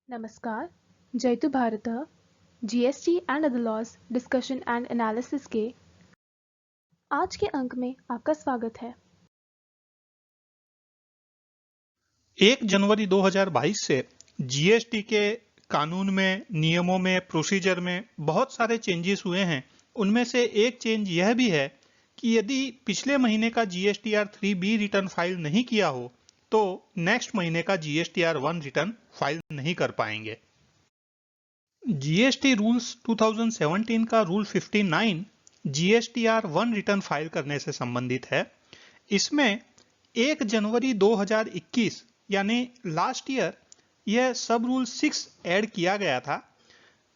नमस्कार, जयतु भारतः GST and other laws discussion and analysis के आज के अंक में आपका स्वागत है। 1 जनवरी 2022 से जीएसटी के कानून में, नियमों में, प्रोसीजर में बहुत सारे चेंजेस हुए हैं। उनमें से एक चेंज यह भी है कि यदि पिछले महीने का जीएसटीआर 3B रिटर्न फाइल नहीं किया हो तो नेक्स्ट महीने का जीएसटीआर 1 रिटर्न फाइल नहीं कर पाएंगे। जीएसटी रूल्स 2017 का रूल 59 जीएसटीआर 1 रिटर्न फाइल करने से संबंधित है। इसमें 1 जनवरी 2021 यानी लास्ट ईयर यह सब रूल 6 ऐड किया गया था,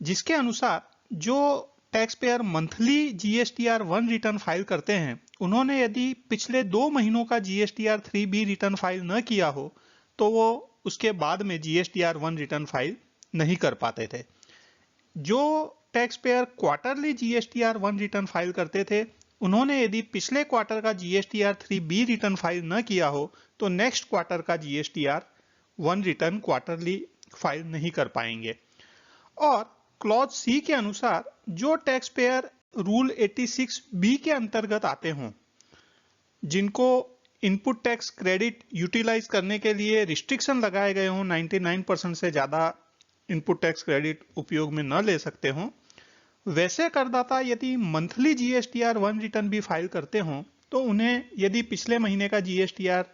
जिसके अनुसार जो tax payer monthly GSTR 1 return file करते हैं, उन्होंने यदि पिछले 2 महीनों का जीएसटीआर 3B रिटर्न फाइल न किया हो तो वो उसके बाद में जीएसटीआर 1 रिटर्न फाइल नहीं कर पाते थे। जो tax payer quarterly GSTR 1 return file करते थे, उन्होंने यदि पिछले क्वार्टर का जीएसटीआर 3B रिटर्न फाइल न किया हो तो नेक्स्ट क्वार्टर का जीएसटीआर 1 रिटर्न क्वार्टरली फाइल नहीं कर पाएंगे। और क्लॉज सी के अनुसार जो टैक्स पेयर रूल 86B के अंतर्गत आते हों, जिनको इनपुट टैक्स क्रेडिट यूटिलाइज करने के लिए रिस्ट्रिक्शन लगाए गए हों, 99% से ज्यादा इनपुट टैक्स क्रेडिट उपयोग में न ले सकते हों, वैसे करदाता यदि मंथली जीएसटीआर 1 रिटर्न भी फाइल करते हों तो उन्हें यदि पिछले महीने का जीएसटीआर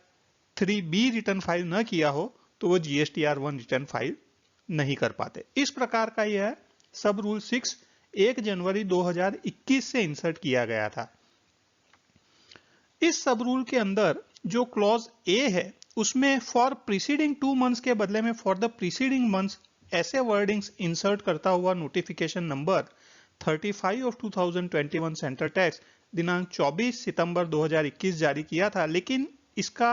3B रिटर्न फाइल न किया हो तो वो जीएसटीआर 1 रिटर्न फाइल नहीं कर पाते। इस प्रकार का यह सब रूल 6 1 जनवरी 2021 से इंसर्ट किया गया था। इस सब रूल के अंदर जो क्लॉज ए है उसमें फॉर प्रीसीडिंग 2 मंथ्स के बदले में फॉर द प्रीसीडिंग मंथ्स ऐसे वर्डिंग्स इंसर्ट करता हुआ notification number 35 of 2021 central tax दिनांक 24 सितंबर 2021 जारी किया था, लेकिन इसका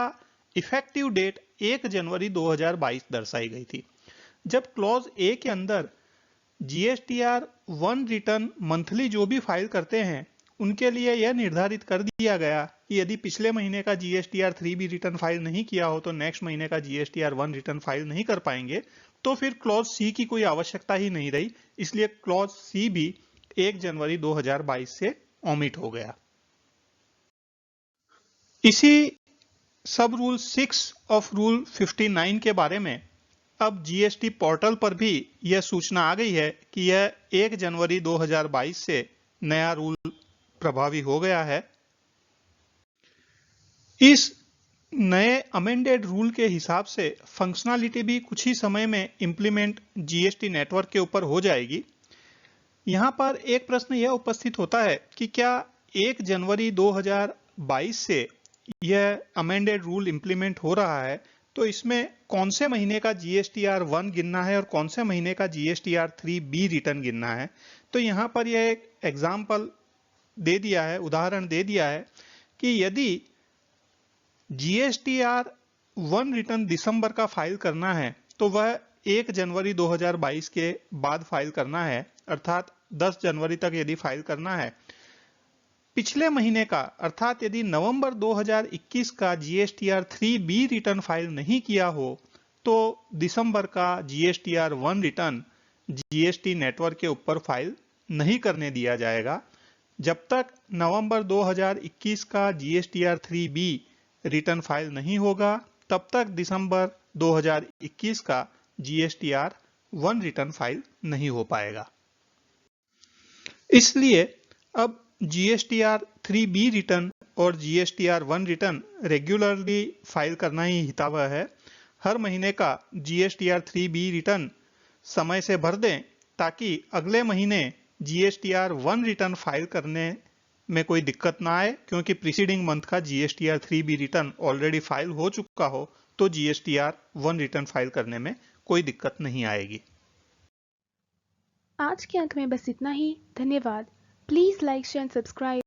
इफेक्टिव डेट 1 जनवरी 2022 दर्शाई गई थी। जब क्लॉज ए के अंदर जीएसटीआर 1 रिटर्न मंथली जो भी फाइल करते हैं उनके लिए यह निर्धारित कर दिया गया कि यदि पिछले महीने का जीएसटीआर 3B रिटर्न फाइल नहीं किया हो तो नेक्स्ट महीने का जीएसटीआर 1 रिटर्न फाइल नहीं कर पाएंगे, तो फिर क्लॉज सी की कोई आवश्यकता ही नहीं रही। इसलिए क्लॉज सी भी 1 जनवरी 2022 से ओमिट हो गया। इसी सब रूल 6 ऑफ रूल 59 के बारे में अब जीएसटी पोर्टल पर भी यह सूचना आ गई है कि यह 1 जनवरी 2022 से नया रूल प्रभावी हो गया है। इस नए अमेंडेड रूल के हिसाब से फंक्शनलिटी भी कुछ ही समय में इंप्लीमेंट जीएसटी नेटवर्क के ऊपर हो जाएगी। यहां पर एक प्रश्न यह उपस्थित होता है कि क्या 1 जनवरी 2022 से यह अमेंडेड रूल इंप्लीमेंट हो रहा है तो इसमें कौन से महीने का जीएसटीआर 1 गिनना है और कौन से महीने का जीएसटीआर 3B रिटर्न गिनना है। तो यहां पर यह एक एग्जाम्पल दे दिया है, उदाहरण दे दिया है कि यदि जीएसटीआर 1 रिटर्न दिसंबर का फाइल करना है तो वह 1 जनवरी 2022 के बाद फाइल करना है, अर्थात 10 जनवरी तक यदि फाइल करना है। पिछले महीने का अर्थात यदि नवंबर 2021 का जीएसटीआर 3B रिटर्न फाइल नहीं किया हो तो दिसंबर का जीएसटीआर 1 रिटर्न जीएसटी नेटवर्क के ऊपर फाइल नहीं करने दिया जाएगा। जब तक नवंबर 2021 का जीएसटीआर 3B रिटर्न फाइल नहीं होगा तब तक दिसंबर 2021 का जीएसटीआर 1 रिटर्न फाइल नहीं हो पाएगा। इसलिए अब जीएसटीआर 3B रिटर्न और जीएसटीआर 1 रिटर्न रेगुलरली फाइल करना ही हितावह है। हर महीने का जीएसटीआर 3B रिटर्न समय से भर दें ताकि अगले महीने जीएसटीआर 1 रिटर्न फाइल करने में कोई दिक्कत ना आए, क्योंकि प्रीसीडिंग मंथ का GSTR 3B return already file हो चुका हो तो जीएसटीआर 1 रिटर्न फाइल करने में कोई दिक्कत नहीं आएगी। आज के अंक में बस इतना ही। धन्यवाद। Please like share and subscribe.